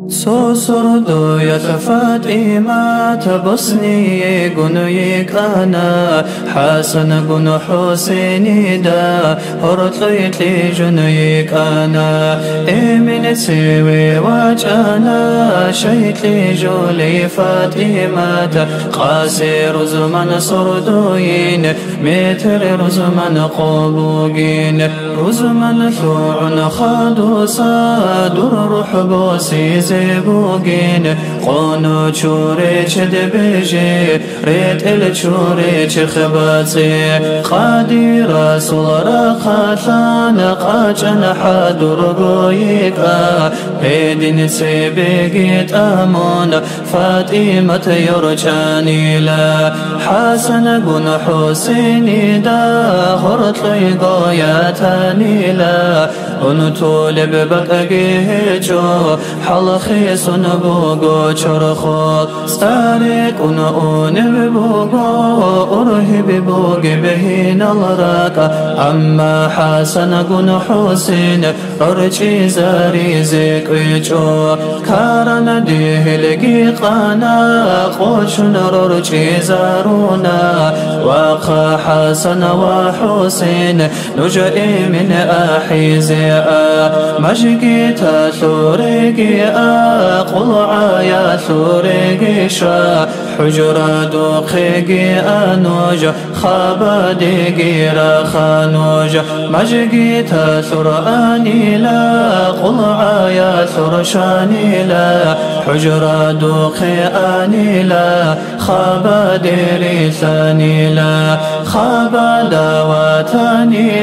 سوسردو يا فاطمة تبصني قنيك أنا حسن قن حسيني دا هرطليت لي جنيك أنا من سوي وجهنا شيت لي جولي فاطمة قاسر زمن سردوين متر رزمن قبوقين رزمن ثوع خادو صادر روح بوسي زبوقين قونو تشوري دبجي ريت التشوري خباتي قادي رسول رخاتان قاجن حدر قويقا هيدين سيبقيت أمون فاطمة يرجاني لا حسن قن حسيني دا هرط لي قوياتاني لا ونطول ببقى حلخي سنبوغو چرخو ستارك ونؤون ببوغو أرهب بوغ بهين الراك أما حسن قن حسين ررچي زاري زيك ويچو كارن ديه لقيقانا قوشن ررچي زارونا واقا حسن وحسين نجئي من أحيزي مجقيتا ثوريقي قلعا يا ثوريقي شا حجرة دوقيقي أنوج خابديقي رخانوج مجقيتا ثراني لا قلعا يا ثرشاني لا حجرة دوقي أني لا خابديري ثاني لا خابدواتاني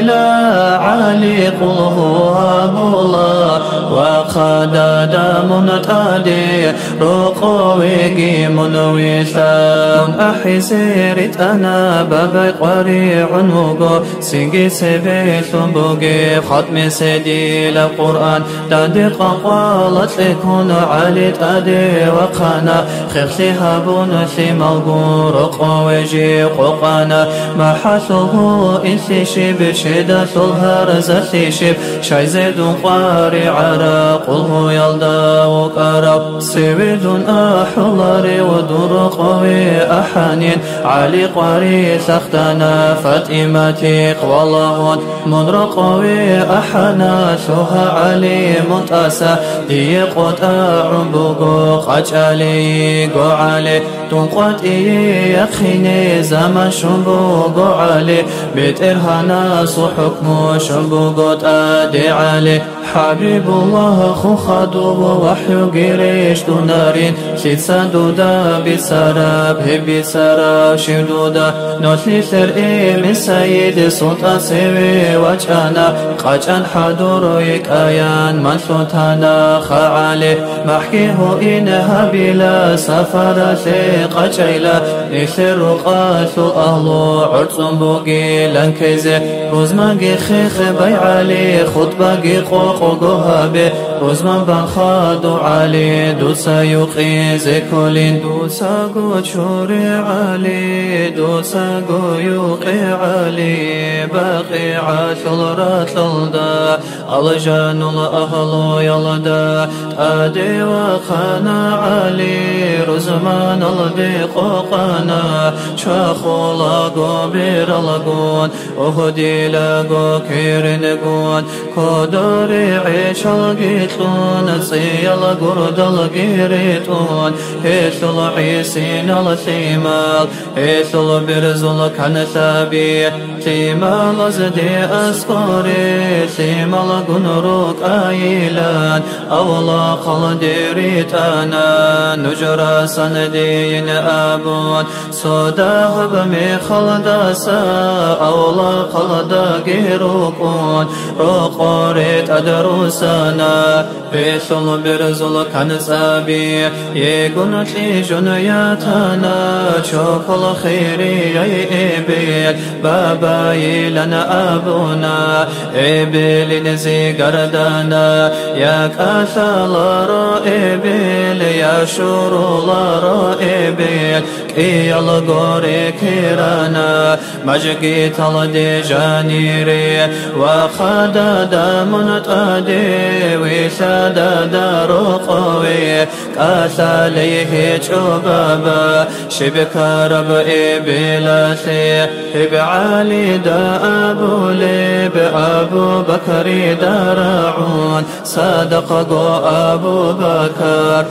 لا علي قل هو الله وقد منتادي رقويقي منويثا أحسيرت أنا بابي قريع نوغو سيقي سبيث بوغي ختم سيدي القرآن دادق قالت لكون علي تادي وقانا خيختي هابون في ملقور قويجي قوقانا محثه إثي شب شدة الهرز شب شاي زيد قاري عرا قله يلدا وكرا سويد أحلاري ودور قوي أحانين علي قاري سختنا فاطمتي والله منر قوي أحنا سوها علي منتاسا دي قطع بوغو قج علي قو علي تنقط يخيني زمان شنبوغو علي بيت إرهانا حكمو شنبوغو تادي علي حبيب الله خو خدو وحي قريش دونارين شيد سندودا بسراب هبي سراب شدودا نوتلي ثرئي من سيد سلطة سوي وجهنا قاجان حدور يكايان من سلطانا خعالي محكيه إنها بلا سفر ثقة جيلة إثر قاسو أهلو عرصن بوغي لنكيزي روزمانجي خيخ بيعالي خطباقي قوقو قوهابي روزمان بانخادو علي دوسا يقي زيكولين دوسا قو تشوري علي دوسا قو يقي علي باقي عاشل راتلدا الجان الأهل يلدا أدي وخانا علي روزمان البيقوقانا شاخو لاغو بير لغون أهدي لاغو كيرنغون كودوري عيش القيتلون صيال قرد القيريتون هيثل عيسين الثيمال هيثل برزل كان ثابي ثيمال زدي أسكوري ثيمال قنروك آيلان أولا خلديريت أنا نجرى سندين أبون صدا هبمي خلداسا أولا خلدا قيروكون روقوريت أدروسانا بيثل برزل كان سابي يقنت لي جنياتنا شوف الخيري يبيل بابا يلنا أبونا إبيل نزي قردانا يا كاثل رائبيل يا شور رائبيل كي الغوري كيرانا مجقيت الدجان نيري وخدد منتدي وشدد رقوي كسليه شبابا شبك رب إبلاسي إبعالي دا أبو ليب أبو بكر درعون صدق أبو بكر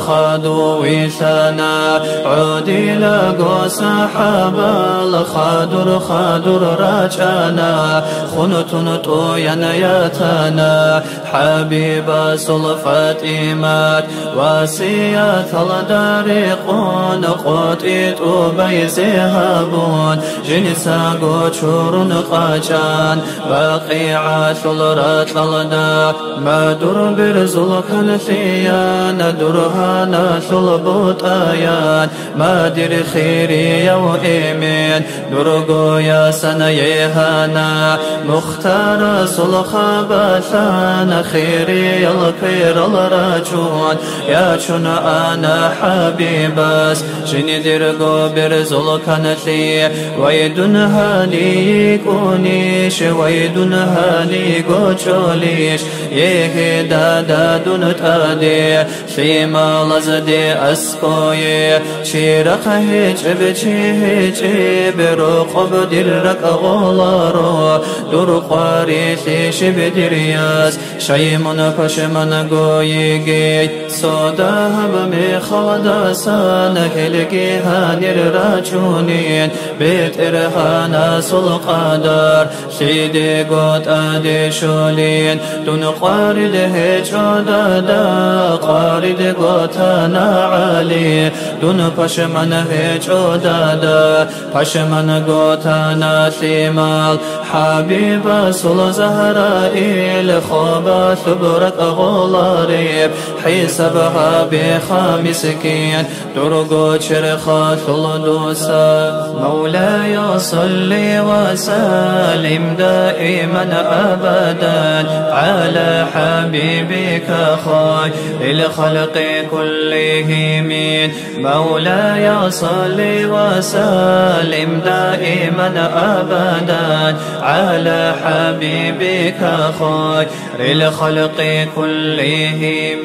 خادو ويسانا عودي لقو صحابا الخادر راجانا خنتنتو ينياتنا حبيب صلفات إيمات واسيات الدارقون قوتيت بيزهبون جنسا قوشور قاجان باقي شلرات للدا ما در برزل كنثيان درهانا شلبوت آيان ما در خيري يو إيمين درقو يا سنيهانا مختار سلخبثان خيري الخير الراجون يا شنا أنا حبيباس جني درقو برزل كنثي ويدن هالي كونيش ويدن هالي قوشوليش يهدا دادن تادي شيما لزدي أسكوي شيرق هيج برقب درق غولارو درقاري شيش بدرياس شيمون فشمن قويقي صداها بمخلد سانهلقي هانير راجونين بيت إرهانا سلقادار سيدي قوت آدي شولين دون قارد هجودادا قارد قوتانا عالي دون پشمن هجودادا پشمن قوتانا ثيمال حبيب سل زهرائيل خوبا ثبرت غولاريب حسبها بخامسكين درقو شرخا ثلدوسا مولاي صل وسلم دائما أبدا على حبيبك خير الخلق كلهم مولاي صل وسلم دائما أبدا على حبيبك خير الخلق كلهم